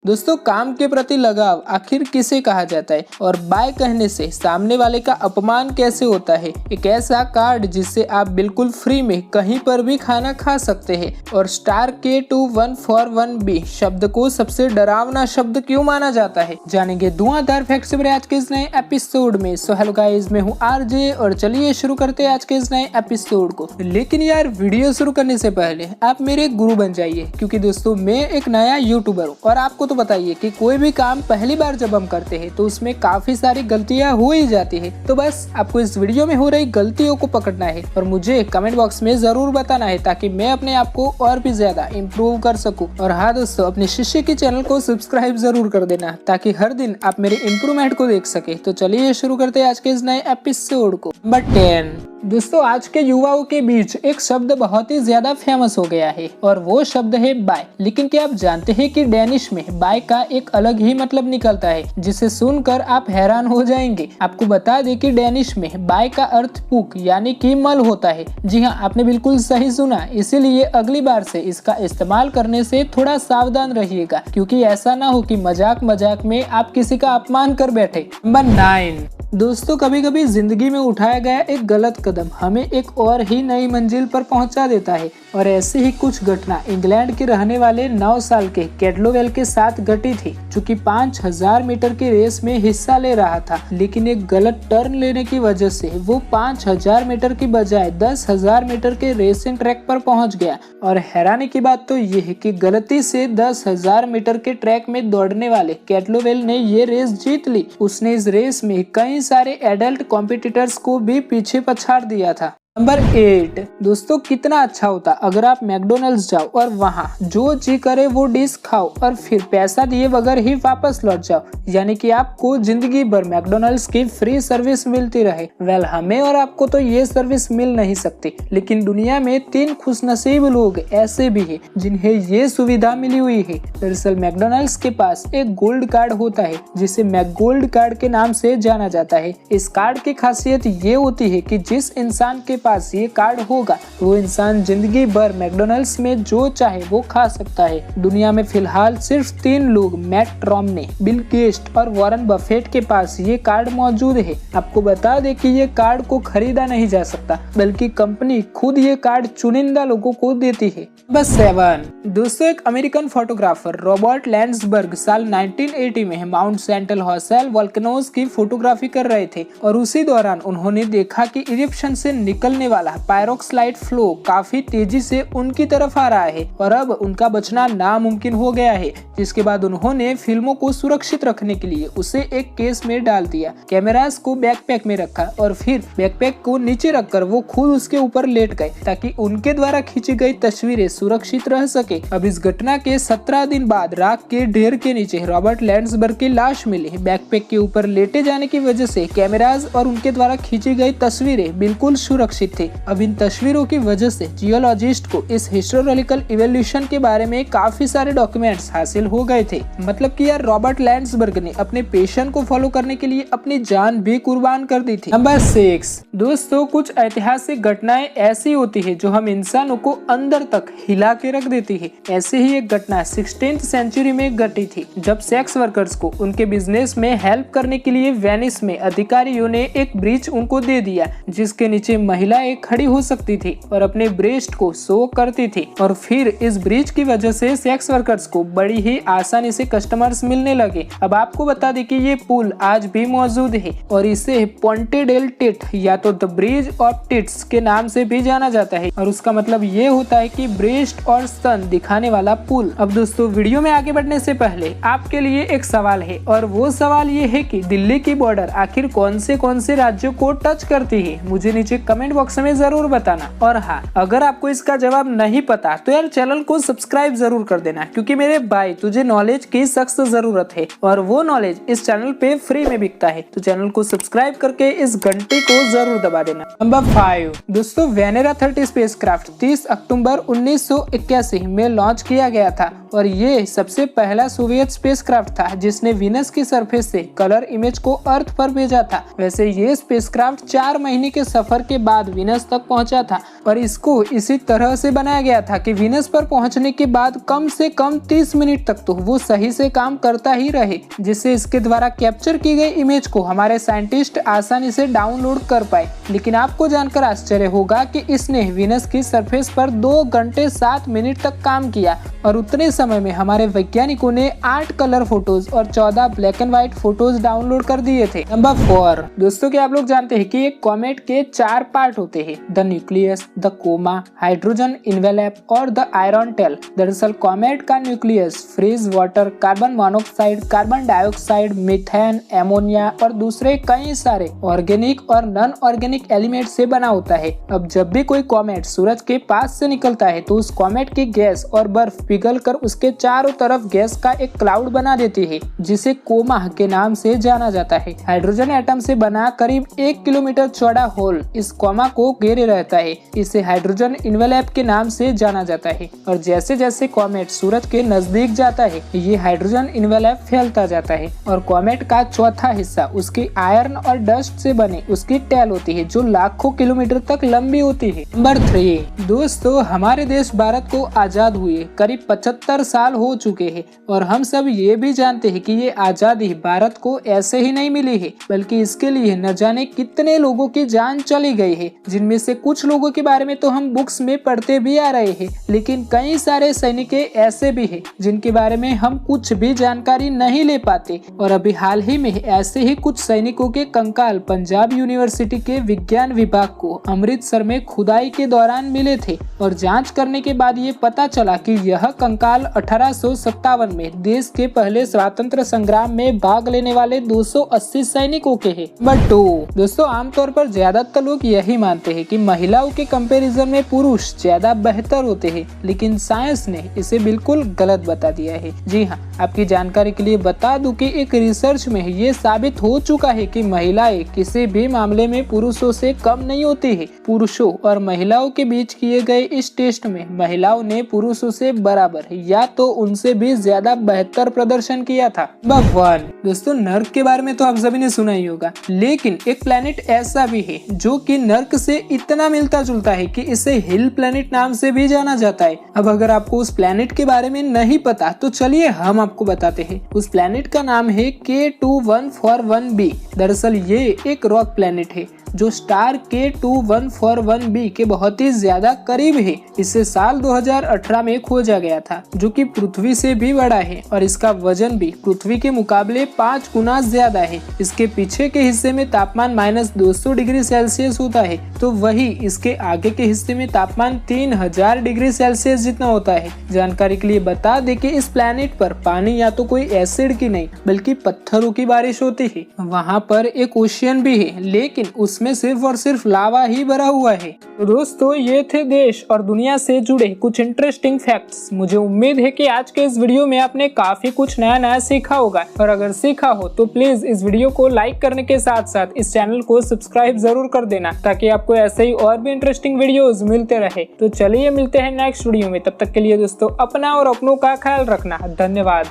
दोस्तों, काम के प्रति लगाव आखिर किसे कहा जाता है और बाय कहने से सामने वाले का अपमान कैसे होता है। एक ऐसा कार्ड जिससे आप बिल्कुल फ्री में कहीं पर भी खाना खा सकते हैं। और स्टार K2141B शब्द को सबसे डरावना शब्द क्यों माना जाता है, जानेंगे धुआंधार फैक्ट्स से आज के इस नए एपिसोड में। सो हेलो गाइस, मैं हूँ RJ और चलिए शुरू करते हैं आज के इस नए एपिसोड को। लेकिन यार, वीडियो शुरू करने से पहले आप मेरे गुरु बन जाइए, क्योंकि दोस्तों मैं एक नया यूट्यूबर हूँ और आपको तो बताइए कि कोई भी काम पहली बार जब हम करते हैं तो उसमें काफी सारी गलतियां हो ही जाती है। तो बस आपको इस वीडियो में हो रही गलतियों को पकड़ना है और मुझे कमेंट बॉक्स में जरूर बताना है, ताकि मैं अपने आप को और भी ज्यादा इम्प्रूव कर सकूं। और हाँ दोस्तों, अपने शिष्य के चैनल को सब्सक्राइब जरूर कर देना, ताकि हर दिन आप मेरे इम्प्रूवमेंट को देख सके। तो चलिए शुरू करते हैं आज के इस नए एपिसोड को। नंबर 10। दोस्तों, आज के युवाओं के बीच एक शब्द बहुत ही ज्यादा फेमस हो गया है और वो शब्द है बाय। लेकिन क्या आप जानते हैं कि डेनिश में बाय का एक अलग ही मतलब निकलता है, जिसे सुनकर आप हैरान हो जाएंगे। आपको बता दें कि डेनिश में बाय का अर्थ पुक यानी कि मल होता है। जी हाँ, आपने बिल्कुल सही सुना। इसीलिए अगली बार से इसका इस्तेमाल करने से थोड़ा सावधान रहिएगा, क्योंकि ऐसा ना हो कि मजाक मजाक में आप किसी का अपमान कर बैठे। नंबर 9। दोस्तों, कभी कभी जिंदगी में उठाया गया एक गलत कदम हमें एक और ही नई मंजिल पर पहुंचा देता है। और ऐसी ही कुछ घटना इंग्लैंड के रहने वाले 9 साल के कैटलोवेल के साथ घटी थी, जो कि 5000 मीटर की रेस में हिस्सा ले रहा था। लेकिन एक गलत टर्न लेने की वजह से वो 5000 मीटर की बजाय 10,000 मीटर के रेसिंग ट्रैक पर पहुंच गया। और हैरानी की बात तो ये है कि गलती से 10,000 मीटर के ट्रैक में दौड़ने वाले कैटलोवेल ने ये रेस जीत ली। उसने इस रेस में कई सारे एडल्ट कॉम्पिटिटर्स को भी पीछे पछाड़ दिया था। नंबर 8। दोस्तों, कितना अच्छा होता अगर आप मैकडोनल्ड्स जाओ और वहाँ जो जी करे वो डिश खाओ और फिर पैसा दिए बगैर ही वापस लौट जाओ, यानी कि आपको जिंदगी भर मैकडोनल्ड्स की फ्री सर्विस मिलती रहे। वेल, हमें और आपको तो ये सर्विस मिल नहीं सकती, लेकिन दुनिया में 3 खुशनसीब लोग ऐसे भी हैं जिन्हें ये सुविधा मिली हुई है। दरअसल मैकडोनल्ड्स के पास एक गोल्ड कार्ड होता है, जिसे मैकगोल्ड कार्ड के नाम से जाना जाता है। इस कार्ड की खासियत ये होती है कि जिस इंसान के पास ये कार्ड होगा वो इंसान जिंदगी भर मैकडोनल्ड्स में जो चाहे वो खा सकता है। दुनिया में फिलहाल सिर्फ 3 लोग, मैट रोमने, बिल गेट्स और वॉरेन बफेट के पास ये कार्ड मौजूद है। आपको बता दें कि ये कार्ड को खरीदा नहीं जा सकता, बल्कि कंपनी खुद ये कार्ड चुनिंदा लोगों को देती है। बस 7। दोस्तों, एक अमेरिकन फोटोग्राफर रॉबर्ट लैंड्सबर्ग साल 1980 में माउंट सेंट्रल हॉसेल वोल्केनोज की फोटोग्राफी कर रहे थे और उसी दौरान उन्होंने देखा कि इरिप्शन से निकलने वाला पायरोक्साइड फ्लो काफी तेजी से उनकी तरफ आ रहा है और अब उनका बचना नामुमकिन हो गया है। जिसके बाद उन्होंने फिल्मों को सुरक्षित रखने के लिए उसे एक केस में डाल दिया, कैमरास को बैकपैक में रखा और फिर बैकपैक को नीचे रखकर वो खुद उसके ऊपर लेट गए, ताकि उनके द्वारा खींची गई तस्वीरें सुरक्षित रह सके। अब इस घटना के 17 दिन बाद राख के ढेर के नीचे रॉबर्ट लैंड्सबर्ग की लाश मिली। बैकपैक के ऊपर लेटे जाने की वजह से कैमरास और उनके द्वारा खींची गई तस्वीरें बिल्कुल सुरक्षित थे। अब इन तस्वीरों की वजह से जियोलॉजिस्ट को इस हिस्टोरिकल इवोल्यूशन के बारे में काफी सारे डॉक्यूमेंट्स हासिल हो गए थे। मतलब कि यार, रॉबर्ट लैंड्सबर्ग ने अपने पैशन को फॉलो करने के लिए अपनी जान भी कुर्बान कर दी थी। नंबर 6। दोस्तों, कुछ ऐतिहासिक घटनाएं ऐसी होती है जो हम इंसानों को अंदर तक हिला के रख देती है। ऐसे ही एक घटना 16th सेंचुरी में घटी थी, जब सेक्स वर्कर्स को उनके बिजनेस में हेल्प करने के लिए वेनिस में अधिकारियों ने एक ब्रिज उनको दे दिया, जिसके नीचे महिलाएं खड़ी हो सकती थी और अपने ब्रेस्ट को शो करती थी। और फिर इस ब्रिज की वजह से सेक्स वर्कर्स को बड़ी ही आसानी से कस्टमर्स मिलने लगे। अब आपको बता दें कि ये पुल आज भी मौजूद है और इसे पोंटे डेल टिट या तो द ब्रिज ऑफ टिट्स के नाम से भी जाना जाता है। और उसका मतलब ये होता है कि ब्रेस्ट और स्तन दिखाने वाला पुल। अब दोस्तों, वीडियो में आगे बढ़ने से पहले आपके लिए एक सवाल है, और वो सवाल ये है कि दिल्ली की बॉर्डर आखिर कौन से राज्यों को टच करती है। मुझे नीचे कमेंट बॉक्स में जरूर बताना। और हाँ, अगर आपको इसका जवाब नहीं पता तो यार चैनल को सब्सक्राइब जरूर कर देना, क्योंकि मेरे भाई तुझे नॉलेज की सख्त जरूरत है और वो नॉलेज इस चैनल पे फ्री में बिकता है। तो चैनल को सब्सक्राइब करके इस घंटी को जरूर दबा देना। नंबर 5। दोस्तों, वेनेरा 30 स्पेसक्राफ्ट 30 अक्टूबर 1981 में लॉन्च किया गया था और ये सबसे पहला सोवियत स्पेसक्राफ्ट था जिसने वीनस की सरफेस से कलर इमेज को अर्थ पर भेजा था। वैसे ये स्पेसक्राफ्ट 4 महीने के सफर के बाद बाद वीनस तक पहुंचा था और इसको इसी तरह से बनाया गया था कि वीनस पर पहुंचने के बाद कम से कम 30 मिनट तक तो वो सही से काम करता ही रहे, जिससे इसके द्वारा कैप्चर की गई इमेज को हमारे साइंटिस्ट आसानी से डाउनलोड कर पाए। लेकिन आपको जानकर आश्चर्य होगा कि इसने वीनस की सरफेस पर 2 घंटे 7 मिनट तक काम किया और उतने समय में हमारे वैज्ञानिकों ने 8 कलर फोटोज और 14 black and white photos download कर दिए थे। नंबर 4 दोस्तों, क्या आप लोग जानते हैं कि एक कॉमेट के 4 पार्ट होते हैं, the nucleus, the coma, hydrogen envelope और द आयरन टेल। दरअसल कॉमेट का nucleus freeze water, carbon monoxide, carbon dioxide, methane, ammonia और दूसरे कई सारे ऑर्गेनिक और नॉन ऑर्गेनिक एलिमेंट से बना होता है। अब जब भी कोई कॉमेट सूरज के पास से निकलता है तो उस कॉमेट की गैस और बर्फ पिघलकर उसके चारों तरफ गैस का एक क्लाउड बना देती है, जिसे कोमा के नाम से जाना जाता है। हाइड्रोजन एटम से बना करीब 1 किलोमीटर चौड़ा होल इस कोमा को घेरे रहता है। इसे हाइड्रोजन इन्वेलप के नाम से जाना जाता है और जैसे जैसे कॉमेट सूरज के नजदीक जाता है ये हाइड्रोजन इन्वेलप फैलता जाता है और कॉमेट का चौथा हिस्सा उसकी आयरन और डस्ट से बने उसकी टेल होती है, जो लाखों किलोमीटर तक लंबी होती है। नंबर 3 दोस्तों, हमारे देश भारत को आजाद हुए करीब 75 साल हो चुके हैं और हम सब ये भी जानते हैं कि ये आजादी भारत को ऐसे ही नहीं मिली है, बल्कि इसके लिए न जाने कितने लोगों की जान चली गई है, जिनमें से कुछ लोगों के बारे में तो हम बुक्स में पढ़ते भी आ रहे हैं, लेकिन कई सारे सैनिक ऐसे भी हैं जिनके बारे में हम कुछ भी जानकारी नहीं ले पाते। और अभी हाल ही में ऐसे ही कुछ सैनिकों के कंकाल पंजाब यूनिवर्सिटी के विज्ञान विभाग को अमृतसर में खुदाई के दौरान मिले थे और जांच करने के बाद ये पता चला कि यह कंकाल 1857 में देश के पहले स्वतंत्र संग्राम में भाग लेने वाले 280 सैनिकों के हैं। नंबर 2 दोस्तों, आमतौर पर ज्यादातर लोग यही मानते हैं कि महिलाओं के कंपैरिजन में पुरुष ज्यादा बेहतर होते हैं, लेकिन साइंस ने इसे बिल्कुल गलत बता दिया है। जी हाँ, आपकी जानकारी के लिए बता दूं कि एक रिसर्च में ये साबित हो चुका है कि महिलाएं किसी भी मामले में पुरुषों से कम नहीं होती है। पुरुषों और महिलाओं के बीच किए गए इस टेस्ट में महिलाओं ने पुरुषों से बराबर या तो उनसे भी ज्यादा बेहतर प्रदर्शन किया था। नंबर 1 दोस्तों, नर्क के बारे में तो आप सभी ने सुना ही होगा, लेकिन एक प्लेनेट ऐसा भी है जो कि नर्क से इतना मिलता जुलता है कि इसे हिल प्लेनेट नाम से भी जाना जाता है। अब अगर आपको उस प्लेनेट के बारे में नहीं पता तो चलिए हम आपको बताते हैं। उस प्लेनेट का नाम है K2141b। दरअसल ये एक रॉक प्लेनेट है जो स्टार K2141b के बहुत ही ज्यादा करीब है। इसे साल 2018 में खोजा गया था, जो कि पृथ्वी से भी बड़ा है और इसका वजन भी पृथ्वी के मुकाबले 5 गुना ज्यादा है। इसके पीछे के हिस्से में तापमान -200 डिग्री सेल्सियस होता है, तो वही इसके आगे के हिस्से में तापमान 3000 डिग्री सेल्सियस जितना होता है। जानकारी के लिए बता दें कि इस प्लेनेट पर पानी या तो कोई एसिड की नहीं बल्कि पत्थरों की बारिश होती है। वहाँ पर एक ओशियन भी है, लेकिन उसमें सिर्फ और सिर्फ लावा ही भरा हुआ है। तो दोस्तों, ये थे देश और दुनिया से जुड़े कुछ इंटरेस्टिंग फैक्ट्स। मुझे उम्मीद है कि आज के इस वीडियो में आपने काफी कुछ नया सीखा होगा, और अगर सीखा हो तो प्लीज इस वीडियो को लाइक करने के साथ साथ इस चैनल को सब्सक्राइब जरूर कर देना, ताकि आपको ऐसे ही और भी इंटरेस्टिंग वीडियोस मिलते रहे। तो चलिए मिलते हैं नेक्स्ट वीडियो में, तब तक के लिए दोस्तों अपना और अपनों का ख्याल रखना। धन्यवाद।